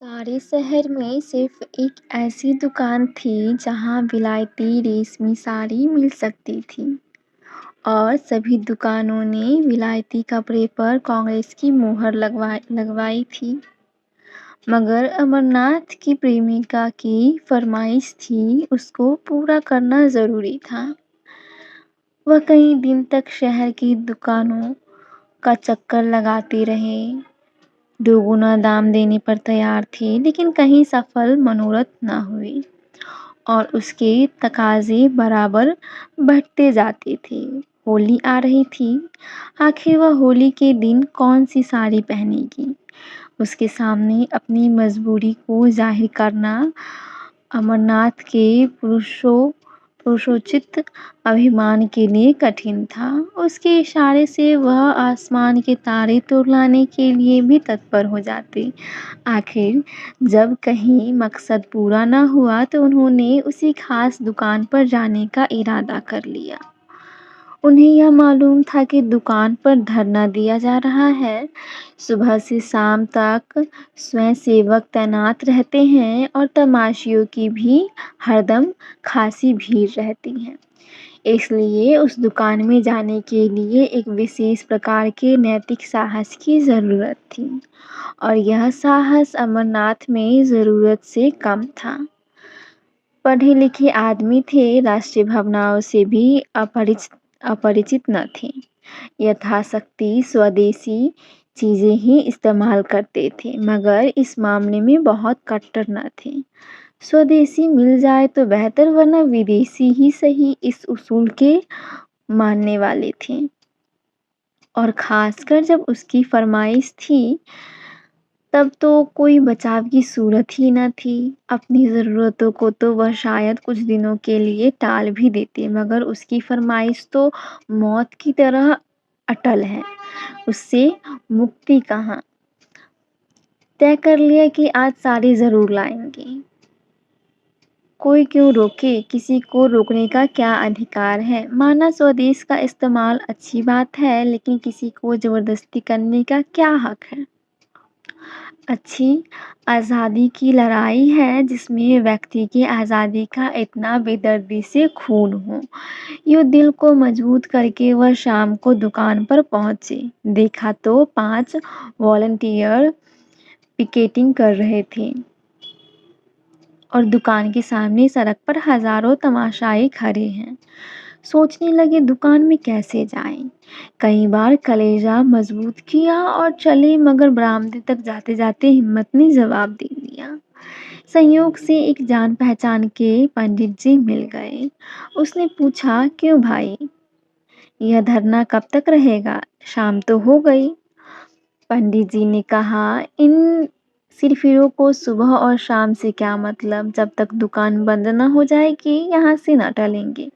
सारे शहर में सिर्फ एक ऐसी दुकान थी जहाँ विलायती रेशमी साड़ी मिल सकती थी और सभी दुकानों ने विलायती कपड़े पर कांग्रेस की मुहर लगवाई थी। मगर अमरनाथ की प्रेमिका की फरमाइश थी, उसको पूरा करना ज़रूरी था। वह कई दिन तक शहर की दुकानों का चक्कर लगाते रहे, दोगुना दाम देने पर तैयार थे, लेकिन कहीं सफल मनोरथ न हुए और उसके तकाजे बराबर बढ़ते जाते थे। होली आ रही थी। आखिर वह होली के दिन कौन सी साड़ी पहनेगी? उसके सामने अपनी मजबूरी को जाहिर करना अमरनाथ के पुरुषोचित अभिमान के लिए कठिन था। उसके इशारे से वह आसमान के तारे तुड़वाने के लिए भी तत्पर हो जाते। आखिर जब कहीं मकसद पूरा न हुआ तो उन्होंने उसी खास दुकान पर जाने का इरादा कर लिया। उन्हें यह मालूम था कि दुकान पर धरना दिया जा रहा है। सुबह से शाम तक स्वयंसेवक तैनात रहते हैं और तमाशियों की भी हरदम खासी भीड़ रहती है। इसलिए उस दुकान में जाने के लिए एक विशेष प्रकार के नैतिक साहस की ज़रूरत थी और यह साहस अमरनाथ में ज़रूरत से कम था। पढ़े लिखे आदमी थे, राष्ट्रीय भावनाओं से भी अपरिचित न थे। यथाशक्ति स्वदेशी चीज़ें ही इस्तेमाल करते थे, मगर इस मामले में बहुत कट्टर न थे। स्वदेशी मिल जाए तो बेहतर, वरना विदेशी ही सही, इस उसूल के मानने वाले थे। और खासकर जब उसकी फरमाइश थी, तब तो कोई बचाव की सूरत ही न थी। अपनी ज़रूरतों को तो वह शायद कुछ दिनों के लिए टाल भी देते, मगर उसकी फरमाइश तो मौत की तरह अटल है। उससे मुक्ति कहाँ? तय कर लिया कि आज साड़ी ज़रूर लाएंगे। कोई क्यों रोके? किसी को रोकने का क्या अधिकार है? माना स्वदेश का इस्तेमाल अच्छी बात है, लेकिन किसी को ज़बरदस्ती करने का क्या हक है? अच्छी आज़ादी की लड़ाई है जिसमें व्यक्ति की आज़ादी का इतना बेदर्दी से खून हो। यूँ दिल को मजबूत करके वह शाम को दुकान पर पहुँचे। देखा तो 5 वॉलंटियर पिकेटिंग कर रहे थे और दुकान के सामने सड़क पर हज़ारों तमाशाई खड़े हैं। सोचने लगे दुकान में कैसे जाएं। कई बार कलेजा मजबूत किया और चले, मगर बरामदे तक जाते जाते हिम्मत ने जवाब दे दिया। संयोग से एक जान पहचान के पंडित जी मिल गए। उसने पूछा, क्यों भाई, यह धरना कब तक रहेगा? शाम तो हो गई। पंडित जी ने कहा, इन सिरफिरों को सुबह और शाम से क्या मतलब? जब तक दुकान बंद न हो जाएगी, यहाँ से न टलेंगे।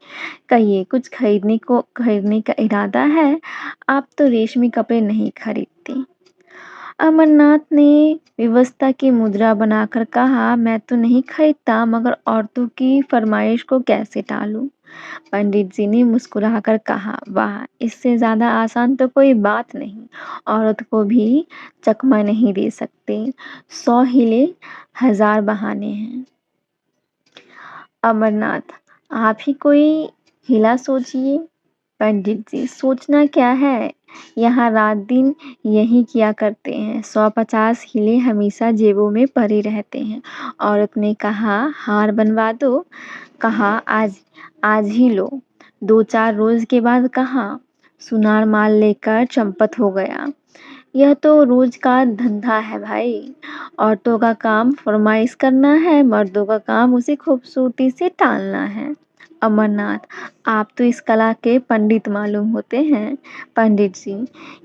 कहिए, कुछ खरीदने का इरादा है? आप तो रेशमी कपड़े नहीं खरीदते। अमरनाथ ने व्यवस्था की मुद्रा बनाकर कहा, मैं तो नहीं खरीदता, मगर औरतों की फरमाइश को कैसे टालूं? पंडित जी ने मुस्कुराकर कहा, वाह, इससे ज़्यादा आसान तो कोई बात नहीं। औरत को भी चकमा नहीं दे सकते। 100 हिले, 1000 बहाने हैं। अमरनाथ, आप ही कोई हिला सोचिए। पंडित जी, सोचना क्या है, यहाँ रात दिन यही किया करते हैं। 150 हिले हमेशा जेबों में पड़े रहते हैं। औरत ने कहा, हार बनवा दो। कहा, आज ही लो। 2-4 रोज के बाद कहा, सुनार माल लेकर चंपत हो गया। यह तो रोज का धंधा है भाई। औरतों का काम फरमाइश करना है, मर्दों का काम उसे खूबसूरती से टालना है। अमरनाथ, आप तो इस कला के पंडित मालूम होते हैं। पंडित जी,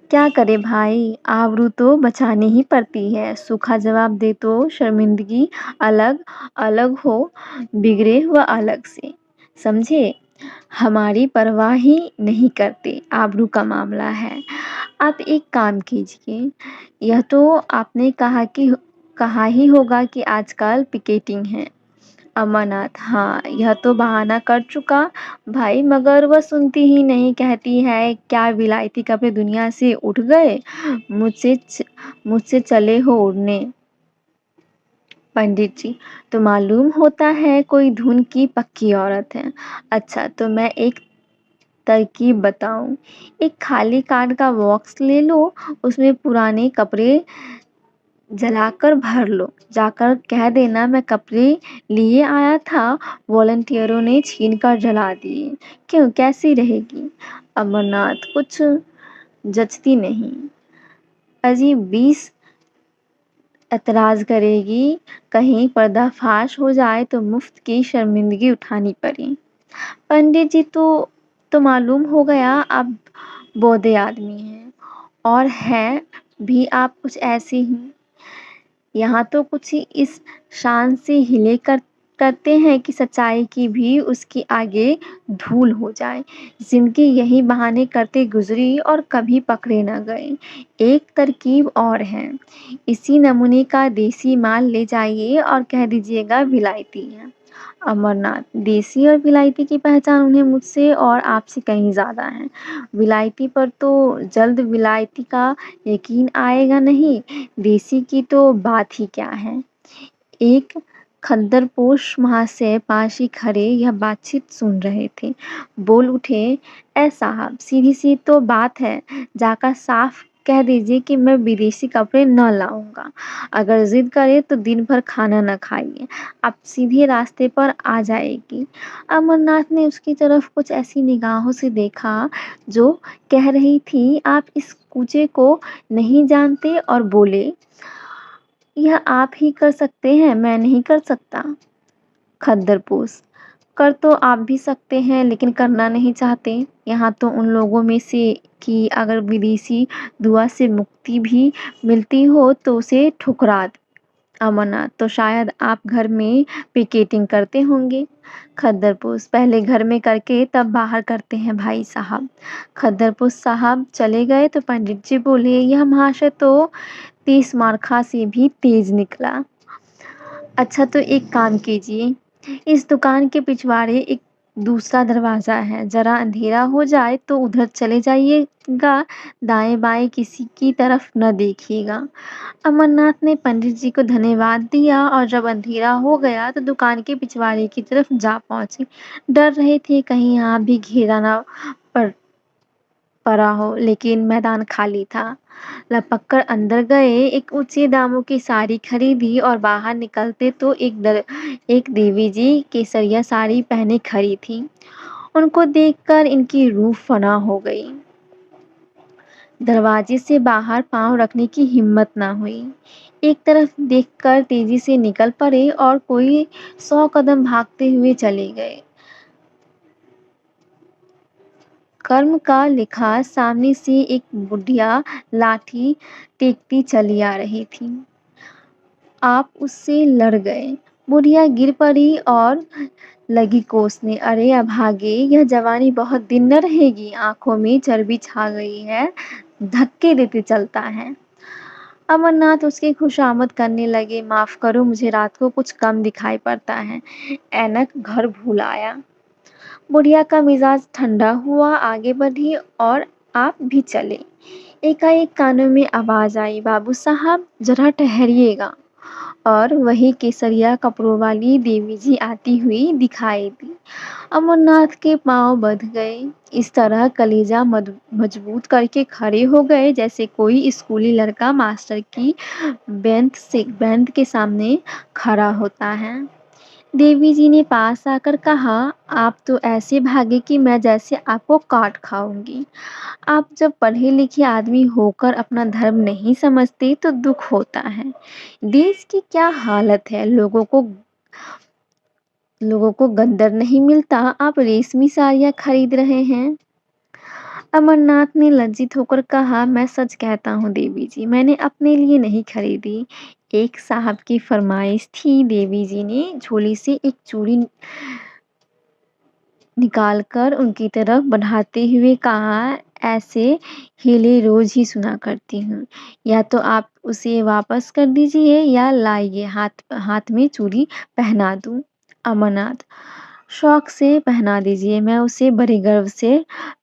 क्या करे भाई, आबरू तो बचानी ही पड़ती है। सूखा जवाब दे तो शर्मिंदगी अलग अलग हो, बिगड़े व अलग से, समझे? हमारी परवाह ही नहीं करते, आबरू का मामला है। आप एक काम कीजिए, यह तो आपने कहा ही होगा कि आजकल पिकेटिंग है। अमरनाथ, हाँ, यह तो बहाना कर चुका भाई, मगर वह सुनती ही नहीं। कहती है, क्या विलायती कपड़े दुनिया से उठ गए? मुझसे चले हो उड़ने। पंडित जी, तो मालूम होता है कोई धुन की पक्की औरत है। अच्छा, तो मैं एक तरकीब बताऊँ। एक खाली काठ का बॉक्स ले लो, उसमें पुराने कपड़े जलाकर भर लो। जाकर कह देना मैं कपड़े लिए आया था, वॉलंटियरों ने छीन कर जला दिए। क्यों, कैसी रहेगी? अमरनाथ कुछ जचती नहीं। अजी 20 ऐतराज़ करेगी, कहीं पर्दाफ़ाश हो जाए तो मुफ्त की शर्मिंदगी उठानी पड़े। पंडित जी, तो मालूम हो गया आप बौद्धे आदमी हैं, और हैं भी आप कुछ ऐसे ही। यहाँ तो कुछ ही इस शान से हिले करते हैं कि सच्चाई की भी उसके आगे धूल हो जाए। ज़िंदगी यही बहाने करते गुज़री और कभी पकड़े न गए। एक तरकीब और है, इसी नमूने का देसी माल ले जाइए और कह दीजिएगा विलायती है। अमरनाथ, देसी और विलायती की पहचान उन्हें मुझसे और आपसे कहीं ज़्यादा है। विलायती पर तो जल्द विलायती का यकीन आएगा नहीं, देसी की तो बात ही क्या है। एक खद्दरपोश महाशय पास ही खड़े यह बातचीत सुन रहे थे। बोल उठे, ए साहब, सीधी सी तो बात है, जाकर साफ कह दीजिए कि मैं विदेशी कपड़े न लाऊंगा। अगर जिद करे तो दिन भर खाना न खाइए, आप सीधे रास्ते पर आ जाएगी। अमरनाथ ने उसकी तरफ कुछ ऐसी निगाहों से देखा जो कह रही थी आप इस कूचे को नहीं जानते, और बोले, यह आप ही कर सकते हैं, मैं नहीं कर सकता। खद्दरपोश, कर तो आप भी सकते हैं लेकिन करना नहीं चाहते। यहाँ तो उन लोगों में से कि अगर विदेशी दुआ से मुक्ति भी मिलती हो तो उसे ठुकरा दे। अमरनाथ, तो शायद आप घर में पिकेटिंग करते होंगे। खद्दरपोश, पहले घर में करके तब बाहर करते हैं भाई साहब। खद्दरपोश साहब चले गए तो पंडित जी बोले, यह महाशय तो 30 मार्खा से भी तेज निकला। अच्छा, तो एक काम कीजिए, इस दुकान के पिछवाड़े एक दूसरा दरवाज़ा है, ज़रा अंधेरा हो जाए तो उधर चले जाइएगा, दाएँ-बाएँ किसी की तरफ न देखिएगा। अमरनाथ ने पंडित जी को धन्यवाद दिया और जब अंधेरा हो गया तो दुकान के पिछवाड़े की तरफ जा पहुँचे। डर रहे थे कहीं यहाँ भी घेरा ना पड़ पड़ा हो, लेकिन मैदान खाली था। लपक कर अंदर गए, एक ऊँचे दामों की साड़ी खरीदी और बाहर निकलते तो एक देवी जी केसरिया साड़ी पहने खड़ी थीं। उनको देखकर इनकी रूह फ़ना हो गई। दरवाजे से बाहर पाँव रखने की हिम्मत न हुई। एक तरफ देखकर तेजी से निकल पड़े और कोई 100 कदम भागते हुए चले गए। कर्म का लिखा सामने से एक बुढ़िया लाठी टेकती चली आ रही थी। आप उससे लड़ गए। बुढ़िया गिर पड़ी और लगी कोसने, अरे अभागे, यह जवानी बहुत दिन न रहेगी, आंखों में चर्बी छा गई है, धक्के देते चलता है। अमरनाथ उसकी खुशामद करने लगे, माफ करो, मुझे रात को कुछ कम दिखाई पड़ता है, ऐनक घर भूल आया। बुढ़िया का मिजाज ठंडा हुआ, आगे बढ़ी और आप भी चले। एकाएक कानों में आवाज आई, बाबू साहब जरा ठहरिएगा। और वही केसरिया कपड़ों वाली देवी जी आती हुई दिखाई दी। अमरनाथ के पांव बंध गए, इस तरह कलेजा मजबूत करके खड़े हो गए जैसे कोई स्कूली लड़का मास्टर की बेंच के सामने खड़ा होता है। देवी जी ने पास आकर कहा, आप तो ऐसे भागे कि मैं जैसे आपको काट खाऊंगी। आप जब पढ़े लिखे आदमी होकर अपना धर्म नहीं समझते तो दुख होता है। देश की क्या हालत है, लोगों को गद्दर नहीं मिलता, आप रेशमी साड़ियाँ खरीद रहे हैं। अमरनाथ ने लज्जित होकर कहा, मैं सच कहता हूँ देवी जी, मैंने अपने लिए नहीं खरीदी, एक साहब की फरमाइश थी। देवी जी ने झोली से एक चूड़ी निकालकर उनकी तरफ बढ़ाते हुए कहा, ऐसे हीले रोज ही सुना करती हूँ, या तो आप उसे वापस कर दीजिए या लाइए हाथ हाथ में चूड़ी पहना दूँ। अमरनाथ, शौक से पहना दीजिए, मैं उसे बड़े गर्व से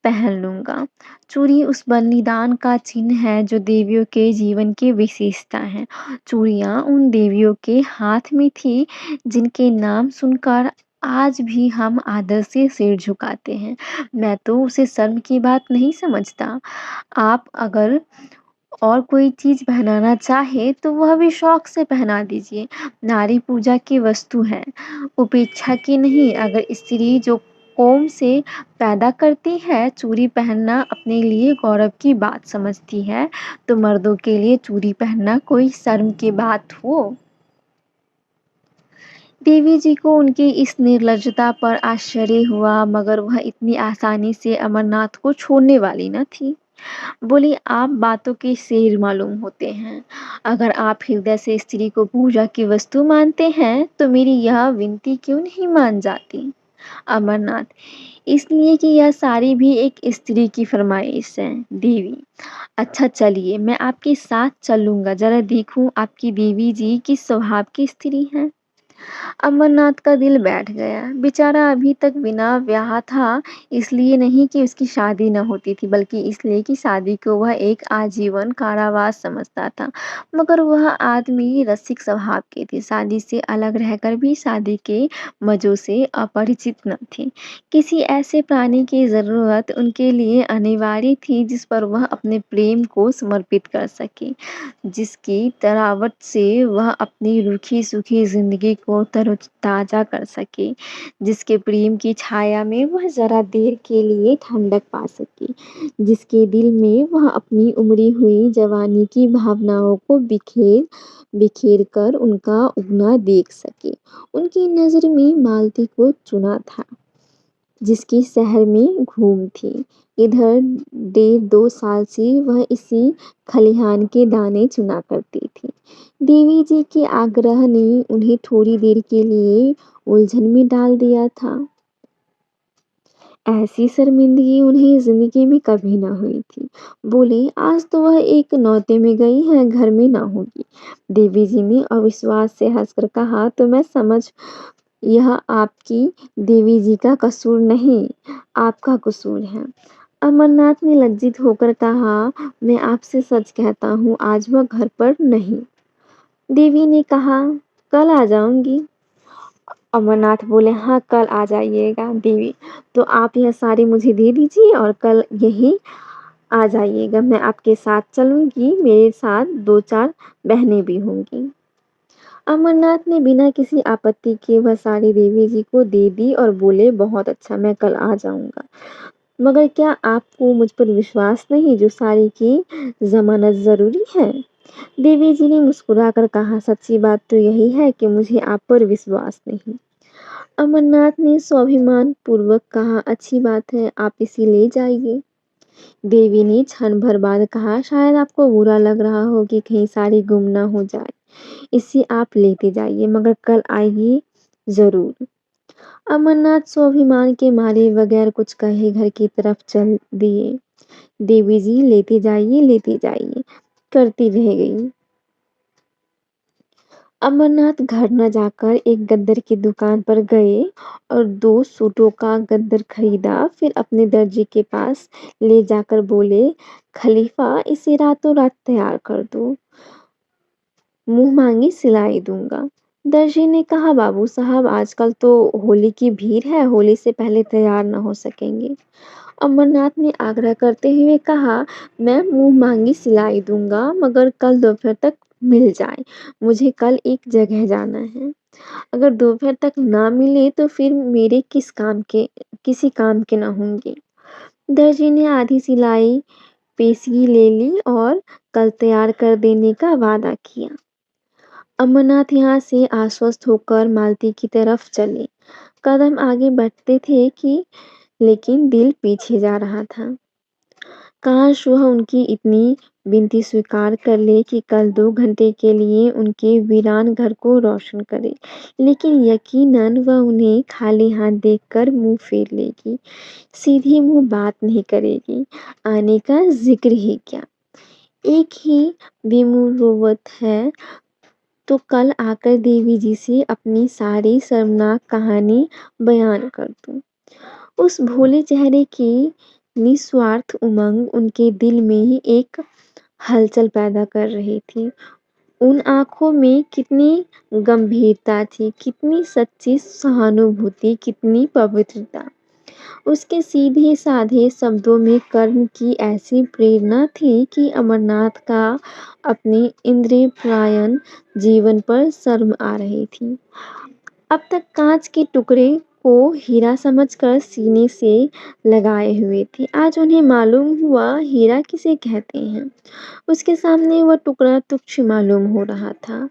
पहन लूँगा। चूड़ी उस बलिदान का चिन्ह है जो देवियों के जीवन की विशेषता है। चूड़ियाँ उन देवियों के हाथ में थी जिनके नाम सुनकर आज भी हम आदर से सिर झुकाते हैं। मैं तो उसे शर्म की बात नहीं समझता। आप अगर और कोई चीज़ पहनाना चाहे तो वह भी शौक से पहना दीजिए। नारी पूजा की वस्तु है, उपेक्षा की नहीं। अगर स्त्री जो कौम से पैदा करती है चूड़ी पहनना अपने लिए गौरव की बात समझती है, तो मर्दों के लिए चूड़ी पहनना कोई शर्म की बात हो? देवी जी को उनकी इस निर्लज्जता पर आश्चर्य हुआ, मगर वह इतनी आसानी से अमरनाथ को छोड़ने वाली न थी। बोली, आप बातों के शेर मालूम होते हैं। अगर आप हृदय से स्त्री को पूजा की वस्तु मानते हैं तो मेरी यह विनती क्यों नहीं मान जाती? अमरनाथ, इसलिए कि यह सारी भी एक स्त्री की फरमाइश है। देवी, अच्छा चलिए मैं आपके साथ चलूंगा, जरा देखूं आपकी देवी जी किस स्वभाव की स्त्री हैं। अमरनाथ का दिल बैठ गया। बेचारा अभी तक बिना ब्याह था, इसलिए नहीं कि उसकी शादी न होती थी, बल्कि इसलिए कि शादी को वह एक आजीवन कारावास समझता था। मगर वह आदमी रसिक स्वभाव के थे, शादी से अलग रहकर भी शादी के मज़ों से अपरिचित न थे। किसी ऐसे प्राणी की ज़रूरत उनके लिए अनिवार्य थी जिस पर वह अपने प्रेम को समर्पित कर सके, जिसकी तरावट से वह अपनी रूखी-सूखी ज़िंदगी को तरोताज़ा कर सके, जिसके प्रेम की छाया में वह ज़रा देर के लिए ठंडक पा सके, जिसके दिल में वह अपनी उमड़ी हुई जवानी की भावनाओं को बिखेर कर उनका उगना देख सके। उनकी नज़र में मालती को चुना था, जिसकी शहर में घूम थी। इधर 1.5-2 साल से वह इसी खलिहान के दाने चुना करती थी। देवी जी के आग्रह ने उन्हें थोड़ी देर के लिए उलझन में डाल दिया था। ऐसी शर्मिंदगी उन्हें जिंदगी में कभी ना हुई थी। बोले, आज तो वह एक नौते में गई है, घर में ना होगी। देवी जी ने अविश्वास से हंसकर कहा, तो मैं समझ यह आपकी देवी जी का कसूर नहीं, आपका कसूर है। अमरनाथ ने लज्जित होकर कहा, मैं आपसे सच कहता हूँ, आज वह घर पर नहीं। देवी ने कहा, कल आ जाऊंगी। अमरनाथ बोले, हाँ कल आ जाइएगा। देवी, तो आप यह साड़ी मुझे दे दीजिए और कल यही आ जाइएगा। मैं आपके साथ चलूंगी, मेरे साथ 2-4 बहनें भी होंगी। अमरनाथ ने बिना किसी आपत्ति के वह साड़ी देवी जी को दे दी और बोले, बहुत अच्छा, मैं कल आ जाऊंगा। मगर क्या आपको मुझ पर विश्वास नहीं, जो साड़ी की जमानत जरूरी है? देवी जी ने मुस्कुराकर कहा, सच्ची बात तो यही है कि मुझे आप पर विश्वास नहीं। अमरनाथ ने स्वाभिमान पूर्वक कहा, अच्छी बात है, आप इसे ले जाइए। देवी ने क्षण भर बाद कहा, शायद आपको बुरा लग रहा हो कि कहीं साड़ी गुम ना हो जाए, इसे आप लेते जाइए, मगर कल आइए जरूर। अमरनाथ स्वाभिमान के मारे बगैर कुछ कहे घर की तरफ चल दिए। देवी जी लेते जाइए करती रह गई। अमरनाथ घर न जाकर एक गद्दर की दुकान पर गए और 2 सूटों का गद्दर खरीदा। फिर अपने दर्जी के पास ले जाकर बोले, खलीफा इसे रातों रात तैयार कर दो, मुंह मांगी सिलाई दूंगा। दर्जी ने कहा, बाबू साहब आजकल तो होली की भीड़ है, होली से पहले तैयार न हो सकेंगे। अमरनाथ ने आग्रह करते हुए कहा, मैं मुंह मांगी सिलाई दूंगा, मगर कल दोपहर तक मिल जाए, मुझे कल एक जगह जाना है। अगर दोपहर तक ना मिले तो फिर मेरे किसी काम के ना होंगे। दर्जी ने आधी सिलाई पेशगी ले ली और कल तैयार कर देने का वादा किया। अमरनाथ यहाँ से आश्वस्त होकर मालती की तरफ चले। कदम आगे बढ़ते थे कि लेकिन दिल पीछे जा रहा था। काश वह उनकी इतनी विनती स्वीकार कर ले कि कल 2 घंटे के लिए उनके वीरान घर को रोशन करे, लेकिन यकीनन वह उन्हें खाली हाथ देखकर मुंह फेर लेगी, सीधे मुंह बात नहीं करेगी, आने का जिक्र ही क्या। एक ही बेमुरवत है तो कल आकर देवी जी से अपनी सारी शर्मनाक कहानी बयान कर दूँ। उस भोले चेहरे की निस्वार्थ उमंग उनके दिल में ही एक हलचल पैदा कर रही थी। उन आँखों में कितनी गंभीरता थी, कितनी सच्ची सहानुभूति, कितनी पवित्रता। उसके सीधे-साधे शब्दों में कर्म की ऐसी प्रेरणा थी कि अमरनाथ का अपने इंद्रियप्रायण जीवन पर शर्म आ रही थी। अब तक काँच के टुकड़े को हीरा समझकर सीने से लगाए हुए थी। आज उन्हें मालूम हुआ हीरा किसे कहते हैं। उसके सामने वह टुकड़ा तुच्छ मालूम हो रहा था।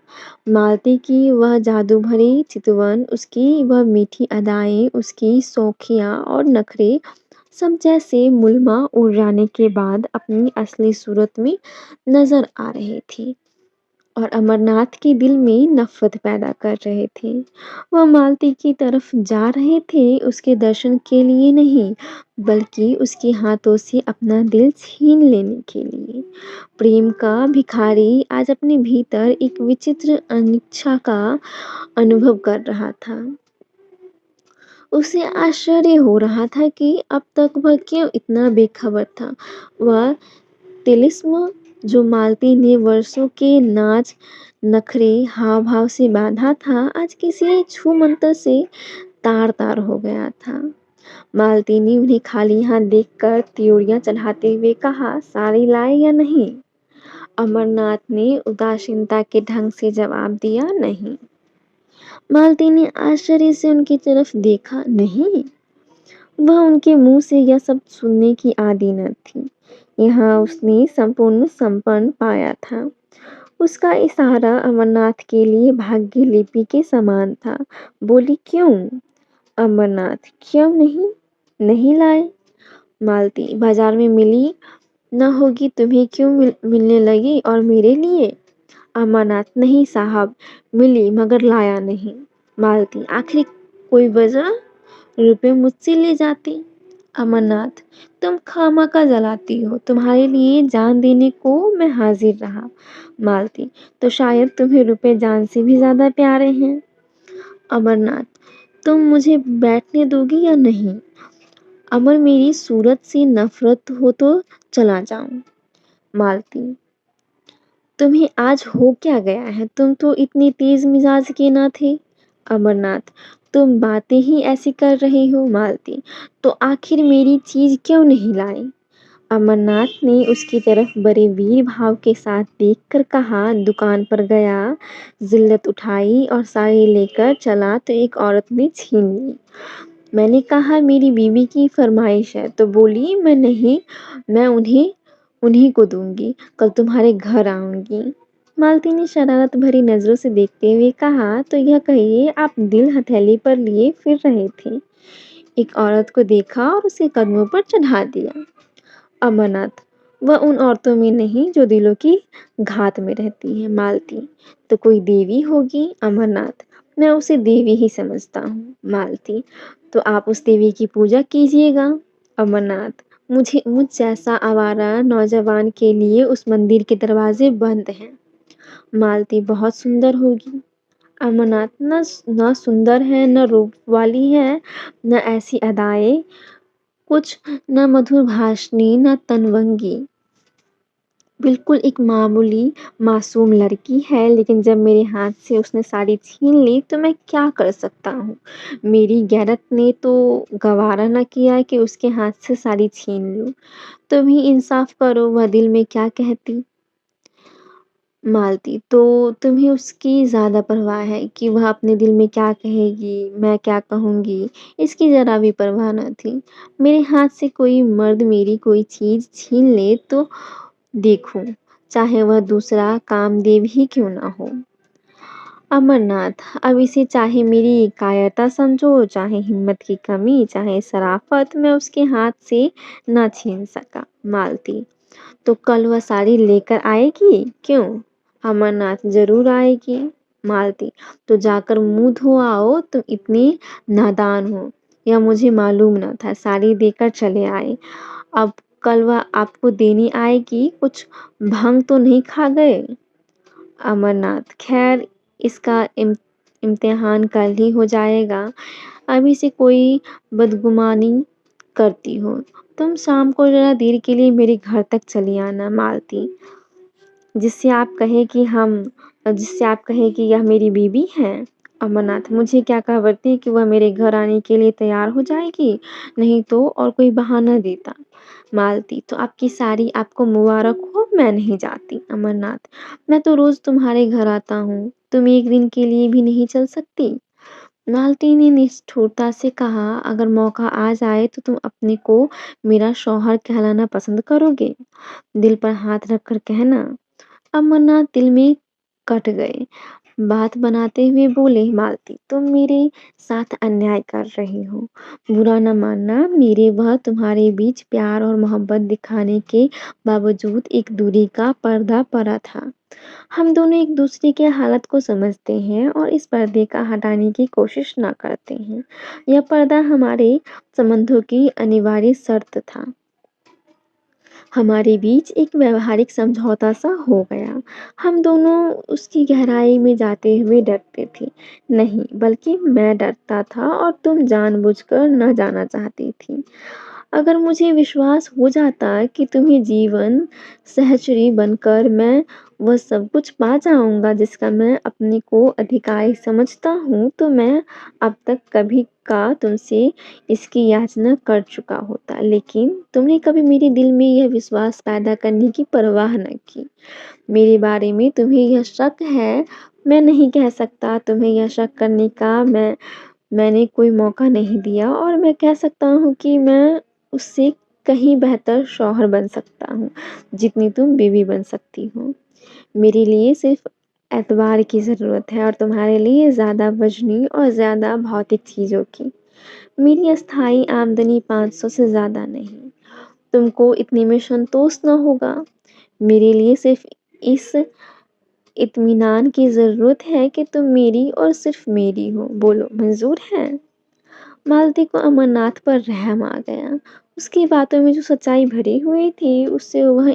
मालती की वह जादू भरी चितवन, उसकी वह मीठी अदाएँ, उसकी शौखियाँ और नखरे सब जैसे मुलमा उड़ जाने के बाद अपनी असली सूरत में नज़र आ रहे थे और अमरनाथ के दिल में नफ़रत पैदा कर रहे थे। वह मालती की तरफ जा रहे थे उसके दर्शन के लिए नहीं, बल्कि उसके हाथों से अपना दिल छीन लेने के लिए। प्रेम का भिखारी आज अपने भीतर एक विचित्र अनिच्छा का अनुभव कर रहा था। उसे आश्चर्य हो रहा था कि अब तक वह क्यों इतना बेखबर था। वह तिलिस्म जो मालती ने वर्षों के नाच, नखरे, हाव-भाव से बाँधा था, आज किसी छूमंतर से तार-तार हो गया था। मालती ने उन्हें खाली हाथ देखकर त्योरियां चढ़ाते हुए कहा, साड़ी लाए या नहीं? अमरनाथ ने उदासीनता के ढंग से जवाब दिया, नहीं। मालती ने आश्चर्य से उनकी तरफ देखा, नहीं। वह उनके मुंह से यह सब सुनने की आदी न थी। यहाँ उसने संपूर्ण समर्पण पाया था। उसका इशारा अमरनाथ के लिए भाग्य लिपि के समान था। बोली, क्यों? अमरनाथ, क्यों नहीं? नहीं लाए? मालती, बाजार में मिली न होगी तुम्हें क्यों मिलने लगी और मेरे लिए? अमरनाथ, नहीं साहब, मिली मगर लाया नहीं। मालती, आखिर कोई वजह? रुपए मुझसे ले जाती। अमरनाथ, तुम खामखा जलाती हो, तुम्हारे लिए जान देने को मैं हाजिर रहा। मालती, तो शायद तुम्हें रुपए जान से भी ज्यादा प्यारे हैं। अमरनाथ, तुम मुझे बैठने दोगी या नहीं? अमर, मेरी सूरत से नफरत हो तो चला जाऊं। मालती, तुम्हें आज हो क्या गया है? तुम तो इतनी तेज मिजाज के ना थे। अमरनाथ, तुम बातें ही ऐसी कर रही हो। मालती, तो आखिर मेरी चीज क्यों नहीं लाई? अमरनाथ ने उसकी तरफ बड़े वीर भाव के साथ देखकर कहा, दुकान पर गया, जिल्लत उठाई और साड़ी लेकर चला तो एक औरत ने छीन ली। मैंने कहा मेरी बीवी की फरमाइश है तो बोली मैं नहीं, मैं उन्हें उन्हीं को दूंगी, कल तुम्हारे घर आऊंगी। मालती ने शरारत भरी नजरों से देखते हुए कहा, तो यह कहिए आप दिल हथेली पर लिए फिर रहे थे। एक औरत को देखा और उसके कदमों पर चढ़ा दिया। अमरनाथ, वह उन औरतों में नहीं जो दिलों की घात में रहती है। मालती, तो कोई देवी होगी। अमरनाथ, मैं उसे देवी ही समझता हूँ। मालती, तो आप उस देवी की पूजा कीजिएगा। अमरनाथ, मुझ जैसा आवारा नौजवान के लिए उस मंदिर के दरवाजे बंद हैं। मालती, बहुत सुंदर होगी। अमरनाथ, न सुंदर है, न रूप वाली है, न ऐसी अदाएं, कुछ न मधुर भाषणी, न तनवंगी, बिल्कुल एक मामूली मासूम लड़की है। लेकिन जब मेरे हाथ से उसने साड़ी छीन ली तो मैं क्या कर सकता हूँ। मेरी गैरत ने तो गवारा न किया कि उसके हाथ से साड़ी छीन लूं। तुम ही इंसाफ करो, वह दिल में क्या कहती। मालती, तो तुम्हें उसकी ज़्यादा परवाह है कि वह अपने दिल में क्या कहेगी, मैं क्या कहूँगी, इसकी ज़रा भी परवाह न थी। मेरे हाथ से कोई मर्द मेरी कोई चीज़ छीन ले तो देखूं, चाहे वह दूसरा कामदेव ही क्यों ना हो। अमरनाथ, अब इसे चाहे मेरी कायरता समझो, चाहे हिम्मत की कमी, चाहे शराफत, मैं उसके हाथ से ना छीन सका। मालती, तो कल वह साड़ी लेकर आएगी? क्यों? अमरनाथ, जरूर आएगी। मालती, तो जाकर मुंह धो आओ, तुम इतने नादान हो यह मुझे मालूम न था, साड़ी देकर चले आए। अब कल वह आपको देने आएगी, कुछ भंग तो नहीं खा गए? अमरनाथ, खैर इसका इम्तिहान कल ही हो जाएगा। अभी से कोई बदगुमानी करती हो। तुम शाम को ज़रा देर के लिए मेरे घर तक चली आना मालती, जिससे आप कहें कि यह मेरी बीवी है। अमरनाथ, मुझे क्या खबर थी कि वह मेरे घर आने के लिए तैयार हो जाएगी, नहीं तो और कोई बहाना देता। मालती, तो आपकी सारी आपको मुबारक हो, मैं नहीं जाती। अमरनाथ, मैं तो रोज तुम्हारे घर आता हूँ, तुम एक दिन के लिए भी नहीं चल सकती। मालती ने निष्ठुरता से कहा, अगर मौका आ जाए तो तुम अपने को मेरा शौहर कहलाना पसंद करोगे? दिल पर हाथ रखकर कहना। अमरनाथ दिल में कट गए। बात बनाते हुए बोले, मालती, तुम मेरे साथ अन्याय कर रही हो। बुरा न मानना, मेरे वह तुम्हारे बीच प्यार और मोहब्बत दिखाने के बावजूद एक दूरी का पर्दा पड़ा था। हम दोनों एक दूसरे के हालत को समझते हैं और इस पर्दे का हटाने की कोशिश न करते हैं। यह पर्दा हमारे संबंधों की अनिवार्य शर्त था। हमारे बीच एक व्यावहारिक समझौता सा हो गया। हम दोनों उसकी गहराई में जाते हुए डरते थे। नहीं, बल्कि मैं डरता था और तुम जानबूझकर न जाना चाहती थी। अगर मुझे विश्वास हो जाता कि तुम्हें जीवन सहचरी बनकर मैं वह सब कुछ पा जाऊँगा जिसका मैं अपने को अधिकारी समझता हूँ, तो मैं अब तक कभी का तुमसे इसकी याचना कर चुका होता। लेकिन तुमने कभी मेरे दिल में यह विश्वास पैदा करने की परवाह न की। मेरे बारे में तुम्हें यह शक है, मैं नहीं कह सकता तुम्हें यह शक करने का मैंने कोई मौका नहीं दिया, और मैं कह सकता हूँ कि मैं उससे कहीं बेहतर शौहर बन सकता हूँ, जितनी तुम बीवी बन सकती हो। मेरे लिए सिर्फ एतबार की ज़रूरत है और तुम्हारे लिए ज़्यादा वज़नी और ज़्यादा भौतिक चीज़ों की। मेरी अस्थायी आमदनी 500 से ज़्यादा नहीं। तुमको इतने में संतोष न होगा। मेरे लिए सिर्फ इस इत्मीनान की ज़रूरत है कि तुम मेरी और सिर्फ मेरी हो। बोलो, मंज़ूर है? मालती को अमरनाथ पर रहम आ गया। उसकी बातों में जो सच्चाई भरी हुई थी, उससे वह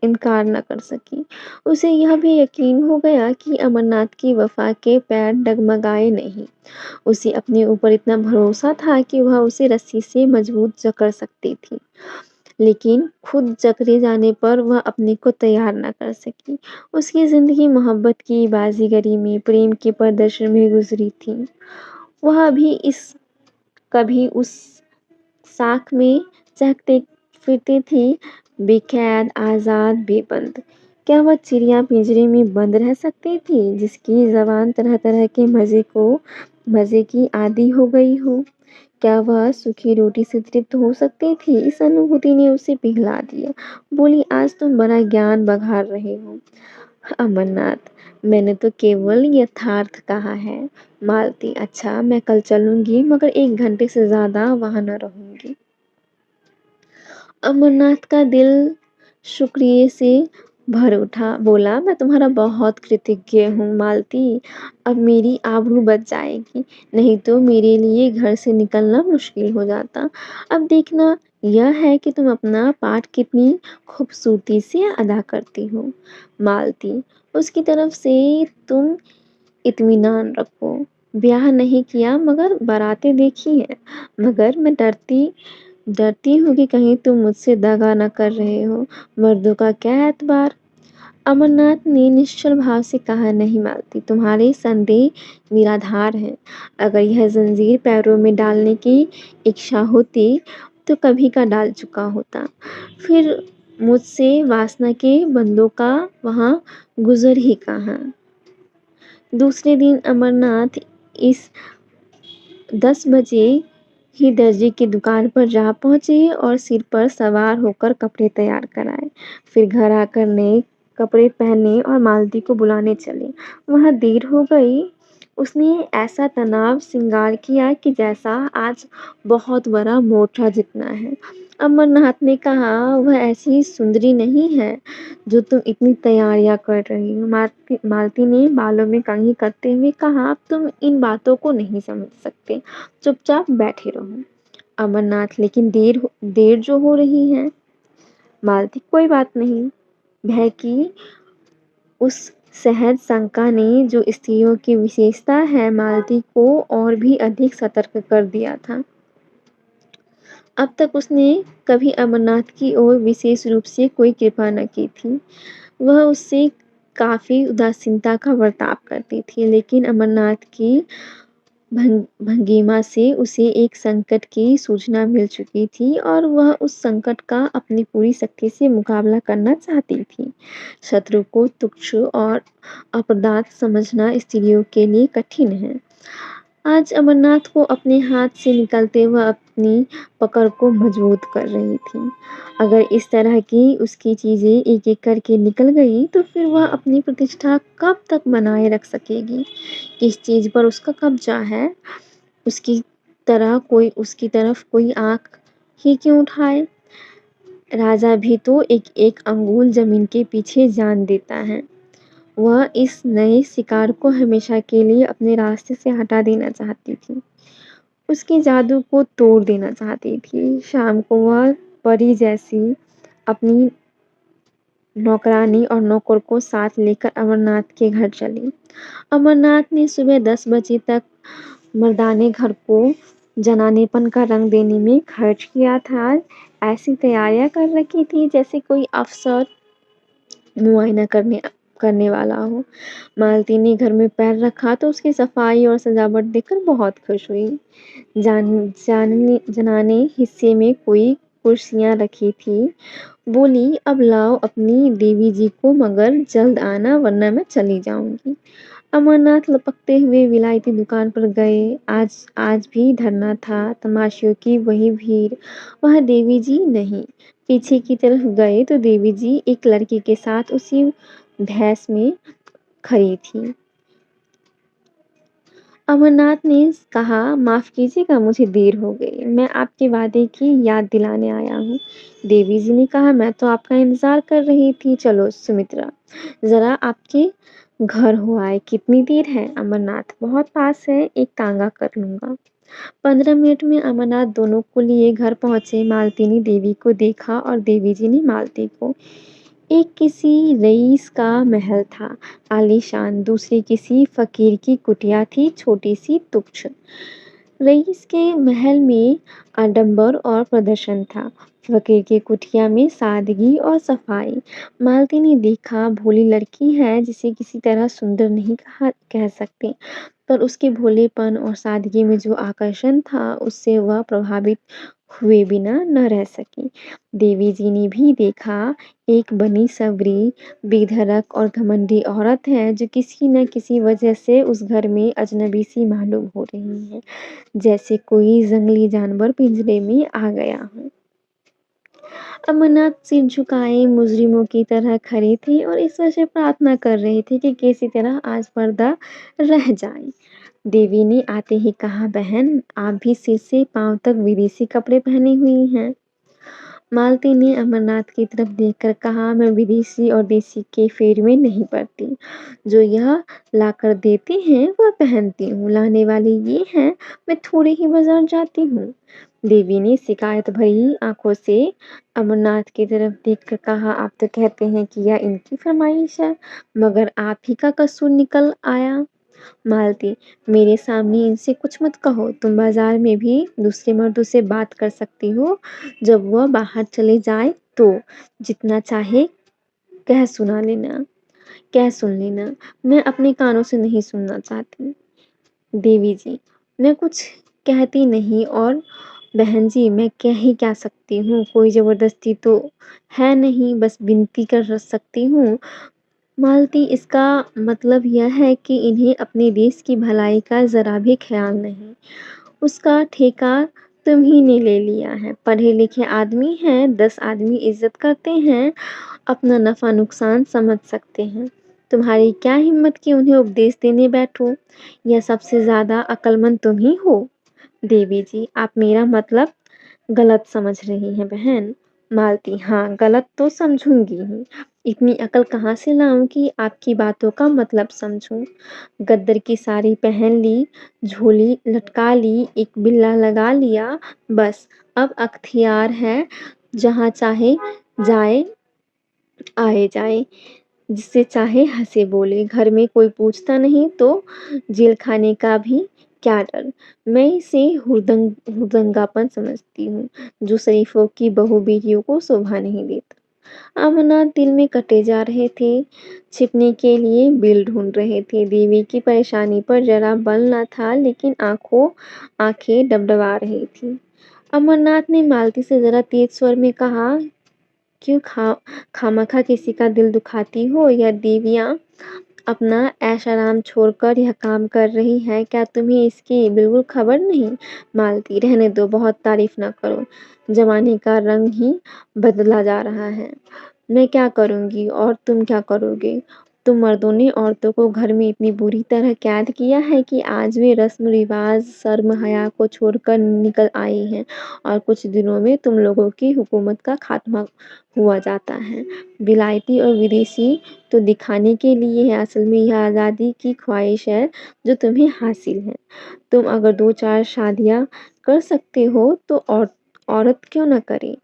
इनकार न कर सकी। उसे यह भी यकीन हो गया कि अमरनाथ की वफ़ा के पैर डगमगाए नहीं। उसे अपने ऊपर इतना भरोसा था कि वह उसे रस्सी से मजबूत जकड़ सकती थी। लेकिन खुद जकड़े जाने पर वह अपने को तैयार न कर सकी। उसकी ज़िंदगी मोहब्बत की बाज़ीगरी में, प्रेम के प्रदर्शन में गुज़री थी। वह अभी कभी उस साख में चहकते फिरती थी, बेक़ैद, आज़ाद, बेबंद। क्या वह चिड़िया पिंजरे में बंद रह सकती थी, जिसकी ज़बान तरह-तरह के मज़े की आदी हो गई हो? क्या वह सूखी रोटी से तृप्त हो सकती थी? इस अनुभूति ने उसे पिघला दिया। बोली, आज तुम बड़ा ज्ञान बघार रहे हो। अमरनाथ, मैंने तो केवल यथार्थ कहा है। मालती, अच्छा, मैं कल चलूँगी, मगर 1 घंटे से ज़्यादा वहाँ न रहूँगी। अमरनाथ का दिल शुक्रिया से भर उठा। बोला, मैं तुम्हारा बहुत कृतज्ञ हूँ मालती। अब मेरी आबरू बच जाएगी, नहीं तो मेरे लिए घर से निकलना मुश्किल हो जाता। अब देखना यह है कि तुम अपना पाठ कितनी खूबसूरती से अदा करती हो। मालती, उसकी तरफ से तुम इत्मीनान रखो। ब्याह नहीं किया मगर बारातें देखी हैं। मगर मैं डरती हूँ कि कहीं तुम मुझसे दगा न कर रहे हो। मर्दों का क्या एतबार? अमरनाथ ने निश्चल भाव से कहा, नहीं मालती, तुम्हारे संदेह निराधार हैं। अगर यह जंजीर पैरों में डालने की इच्छा होती तो कभी का डाल चुका होता। फिर मुझसे वासना के बंदों का वहाँ गुजर ही कहाँ। दूसरे दिन अमरनाथ इस 10 बजे ही दर्जी की दुकान पर जा पहुँचे और सिर पर सवार होकर कपड़े तैयार कराए। फिर घर आकर नए कपड़े पहने और मालती को बुलाने चले। वहाँ देर हो गई। उसने ऐसा तनाव श्रृंगार किया कि जैसा आज बहुत बड़ा मोर्चा जितना है। अमरनाथ ने कहा, वह ऐसी सुंदरी नहीं है जो तुम इतनी तैयारियां कर रही हो। मालती ने बालों में कंघी करते हुए कहा, अब तुम इन बातों को नहीं समझ सकते, चुपचाप बैठे रहो। अमरनाथ, लेकिन देर जो हो रही है। मालती, कोई बात नहीं। भय की उस सहज शंका ने जो स्त्रियों की विशेषता है मालती को और भी अधिक सतर्क कर दिया था। अब तक उसने कभी अमरनाथ की ओर विशेष रूप से कोई कृपा न की थी। वह उससे काफ़ी उदासीनता का बर्ताव करती थी, लेकिन अमरनाथ की भंगिमा से उसे एक संकट की सूचना मिल चुकी थी और वह उस संकट का अपनी पूरी शक्ति से मुकाबला करना चाहती थी। शत्रु को तुच्छ और अपदार्थ समझना स्त्रियों के लिए कठिन है। आज अमरनाथ को अपने हाथ से निकलते वह अपनी पकड़ को मजबूत कर रही थी। अगर इस तरह की उसकी चीज़ें एक-एक करके निकल गई तो फिर वह अपनी प्रतिष्ठा कब तक बनाए रख सकेगी? किस चीज़ पर उसका कब्ज़ा है? उसकी उसकी तरफ कोई आँख ही क्यों उठाए? राजा भी तो एक-एक अंगुल ज़मीन के पीछे जान देता है। वह इस नए शिकार को हमेशा के लिए अपने रास्ते से हटा देना चाहती थी। उसके जादू को तोड़ देना चाहती थी। शाम को वह परी जैसी अपनी नौकरानी और नौकर को साथ लेकर अमरनाथ के घर चली। अमरनाथ ने सुबह 10 बजे तक मर्दाने घर को जनानेपन का रंग देने में खर्च किया था। ऐसी तैयारियां कर रखी थी जैसे कोई अफसर मुआयना करने करने वाला हो। मालती ने घर में पैर रखा तो उसकी सफाई और सजावट देखकर बहुत खुश हुई। जनाने हिस्से में कोई कुर्सियां रखी थी। बोली, अब लाओ अपनी देवी जी को, मगर जल्द आना वरना मैं चली जाऊंगी। अमरनाथ लपकते हुए विलायती दुकान पर गए। आज भी धरना था, तमाशियों की वही भीड़। वहां देवी जी नहीं। पीछे की तरफ गए तो देवी जी एक लड़के के साथ उसी भैंस में खड़ी थी। अमरनाथ ने कहा, माफ कीजिएगा मुझे देर हो गई, मैं आपके वादे की याद दिलाने आया हूँ। देवी जी ने कहा, मैं तो आपका इंतजार कर रही थी। चलो सुमित्रा, जरा आपके घर हो आए। कितनी देर है? अमरनाथ, बहुत पास है, एक तांगा कर लूंगा। 15 मिनट में अमरनाथ दोनों को लिए घर पहुंचे। मालती ने देवी को देखा और देवी जी ने मालती को। एक किसी रईस का महल था, आलीशान। दूसरी किसी फकीर की कुटिया थी, छोटी सी तुच्छ। रईस के महल में आडंबर और प्रदर्शन था, फकीर की कुटिया में सादगी और सफाई। मालती ने देखा, भोली लड़की है जिसे किसी तरह सुंदर नहीं कह सकते, पर उसके भोलेपन और सादगी में जो आकर्षण था उससे वह प्रभावित हुए बिना न रह सकी। देवी जी ने भी देखा, एक बनी सवरी, बेधड़क और घमंडी औरत है जो किसी न किसी वजह से उस घर में अजनबी सी मालूम हो रही है, जैसे कोई जंगली जानवर पिंजरे में आ गया हो। अमरनाथ सिर झुकाए मुजरिमों की तरह खड़े थे और ईश्वर से प्रार्थना कर रहे थे कि किसी तरह आज पर्दा रह जाए। देवी ने आते ही कहा, बहन, आप भी सिर से पांव तक विदेशी कपड़े पहने हुई हैं। मालती ने अमरनाथ की तरफ देखकर कहा, मैं विदेशी और देसी के फेर में नहीं पड़ती। जो यह लाकर देते हैं वह पहनती हूँ, लाने वाले ये हैं, मैं थोड़े ही बाजार जाती हूँ। देवी ने शिकायत भरी आंखों से अमरनाथ की तरफ देखकर कहा, आप तो कहते हैं कि यह इनकी फरमाइश है, मगर आप ही का कसूर निकल आया। मालती, मेरे सामने इनसे कुछ मत कहो। तुम बाजार में भी दूसरे मर्दों से बात कर सकती हो, जब वह बाहर चले जाए तो जितना चाहे कह सुन लेना। मैं अपने कानों से नहीं सुनना चाहती। देवी जी, मैं कुछ कहती नहीं, और बहन जी, मैं कह ही क्या सकती हूँ, कोई जबरदस्ती तो है नहीं, बस विनती कर सकती हूँ। मालती, इसका मतलब यह है कि इन्हें अपने देश की भलाई का ज़रा भी ख़्याल नहीं। उसका ठेका तुम्ही ने ले लिया है। पढ़े लिखे आदमी हैं, 10 आदमी इज़्ज़त करते हैं, अपना नफ़ा नुकसान समझ सकते हैं। तुम्हारी क्या हिम्मत कि उन्हें उपदेश देने बैठो? यह सबसे ज़्यादा अक्लमंद तुम ही हो। देवी जी, आप मेरा मतलब गलत समझ रही हैं बहन। मालती, हाँ, गलत तो समझूंगी ही। इतनी अकल कहाँ से लाऊं कि आपकी बातों का मतलब समझूं। गद्दर की साड़ी पहन ली, झोली लटका ली, एक बिल्ला लगा लिया, बस अब अख्तियार है, जहाँ चाहे जाए आए जाए। जिससे चाहे हँसे बोले, घर में कोई पूछता नहीं तो जेल खाने का भी क्या डर। मैं इसे हुड़दंगापन समझती हूँ, जो शरीफों की बहू बेटियों को शोभा नहीं देता। अमरनाथ दिल में कटे जा रहे थे, छिपने के लिए बिल ढूंढ रहे थे। देवी की परेशानी पर जरा बल न था, लेकिन आंखें डबडबा रही थी। अमरनाथ ने मालती से जरा तेज स्वर में कहा, क्यों खामखा किसी का दिल दुखाती हो? या देवियाँ अपना ऐश-आराम छोड़कर यह काम कर रही हैं, क्या तुम्हें इसकी बिल्कुल खबर नहीं? मालती, रहने दो, बहुत तारीफ न करो। ज़माने का रंग ही बदला जा रहा है। मैं क्या करूँगी और तुम क्या करोगे? तुम मर्दों ने औरतों को घर में इतनी बुरी तरह कैद किया है कि आज वे रस्म-रिवाज़, शर्म-हया को छोड़कर निकल आई हैं, और कुछ दिनों में तुम लोगों की हुकूमत का खात्मा हुआ जाता है। विलायती और विदेशी तो दिखाने के लिए है, असल में यह आज़ादी की ख्वाहिश है जो तुम्हें हासिल है। तुम अगर 2-4 शादियाँ कर सकते हो तो औरत क्यों न करे?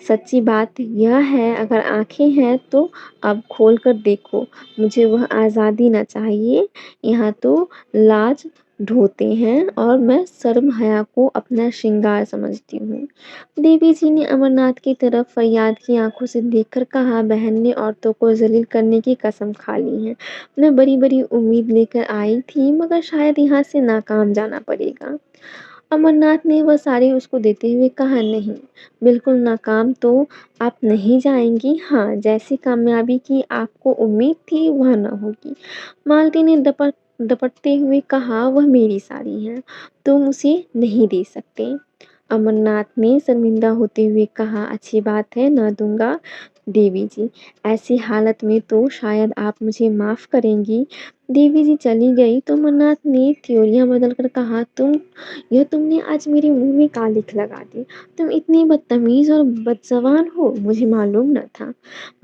सच्ची बात यह है, अगर आँखें हैं तो अब खोल कर देखो। मुझे वह आज़ादी ना चाहिए। यहाँ तो लाज ढोते हैं और मैं शर्म-हया को अपना श्रृंगार समझती हूँ। देवी जी ने अमरनाथ की तरफ फरियाद की आँखों से देखकर कहा, बहन ने औरतों को ज़लील करने की कसम खा ली है। मैं बड़ी-बड़ी उम्मीद लेकर आई थी, मगर शायद यहाँ से नाकाम जाना पड़ेगा। अमरनाथ ने वह साड़ी उसको देते हुए कहा, नहीं, बिल्कुल नाकाम तो आप नहीं जाएँगी। हाँ, जैसी कामयाबी की आपको उम्मीद थी वह न होगी। मालती ने दपटते हुए कहा, वह मेरी साड़ी है, तुम उसे नहीं दे सकते। अमरनाथ ने शर्मिंदा होते हुए कहा, अच्छी बात है, ना दूँगा। देवी जी, ऐसी हालत में तो शायद आप मुझे माफ़ करेंगी। देवी जी चली गई तो अमरनाथ ने त्योरियां बदलकर कहा, तुमने आज मेरे मुंह में कालिख लगा दी। तुम इतनी बदतमीज और बदजबान हो, मुझे मालूम न था।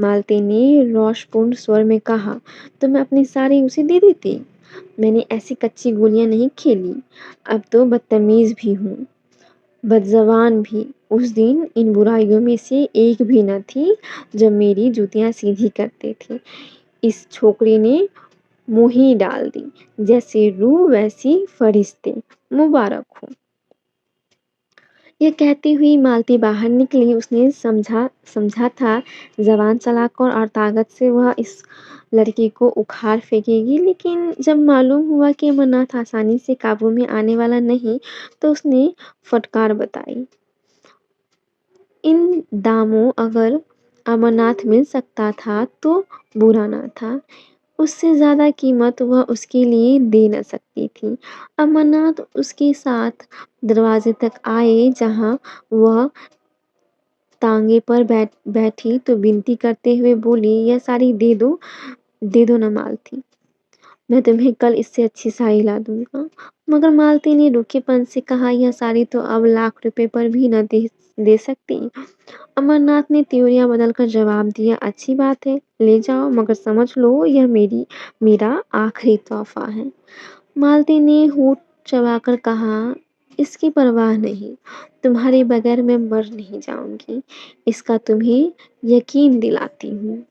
मालती ने रोषपूर्ण स्वर में कहा, तो मैं अपनी साड़ी उसे दे देती। मैंने ऐसी कच्ची गोलियां नहीं खेली। अब तो बदतमीज भी हूँ, बदज़बान भी। उस दिन इन बुराइयों में से एक भी न थी जब मेरी जूतियाँ सीधी करते थे। इस छोकरी ने मुँह ही डाल दी। जैसी रूह वैसी फरिश्ते, मुबारक हो। यह कहती हुई मालती बाहर निकली। उसने समझा समझा था ज़बान चलाकर और ताकत से वह इस लड़की को उखाड़ फेंकेगी, लेकिन जब मालूम हुआ कि अमरनाथ आसानी से काबू में आने वाला नहीं, तो उसने फटकार बताई। इन दामों अगर अमरनाथ मिल सकता था तो बुरा ना था। उससे ज़्यादा कीमत वह उसके लिए दे न सकती थी। अमरनाथ उसके साथ दरवाजे तक आए, जहाँ वह तांगे पर बैठी तो विनती करते हुए बोली, यह साड़ी दे दो ना मालती। मैं तुम्हें कल इससे अच्छी साड़ी ला दूँगा। मगर मालती ने रूखेपन से कहा, यह साड़ी तो अब लाख रुपए पर भी न दे सकती। अमरनाथ ने त्योरियां बदलकर जवाब दिया, अच्छी बात है, ले जाओ, मगर समझ लो यह मेरा आखिरी तोहफा है। मालती ने होठ चबाकर कहा, इसकी परवाह नहीं, तुम्हारे बगैर मैं मर नहीं जाऊंगी, इसका तुम्हें यकीन दिलाती हूँ।